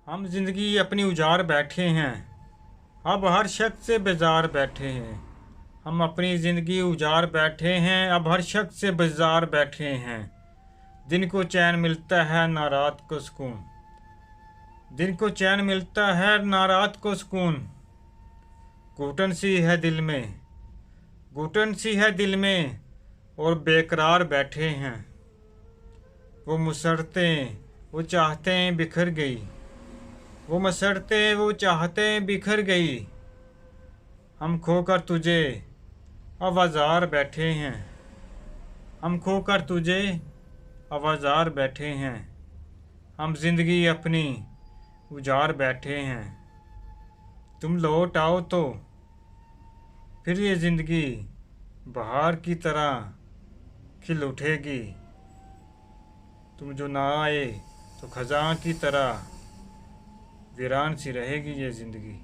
हम जिंदगी अपनी उजाड़ बैठे हैं, अब हर शख्स से बेजार बैठे हैं। हम अपनी ज़िंदगी उजाड़ बैठे हैं, अब हर शख्स से बेजार बैठे हैं। दिन को चैन मिलता है ना रात को सुकून, दिन को चैन मिलता है ना रात को सुकून। घुटन सी है दिल में, घुटन सी है दिल में, और बेकरार बैठे हैं। वो मुसरतें वो चाहते बिखर गई, वो मसरतें वो चाहते बिखर गई। हम खोकर तुझे अब आज़ार बैठे हैं, हम खोकर तुझे अब आज़ार बैठे हैं। हम जिंदगी अपनी उजाड़ बैठे हैं। तुम लौट आओ तो फिर ये ज़िंदगी बहार की तरह खिल उठेगी। तुम जो ना आए तो खजां की तरह वीरान सी रहेगी ये ज़िंदगी।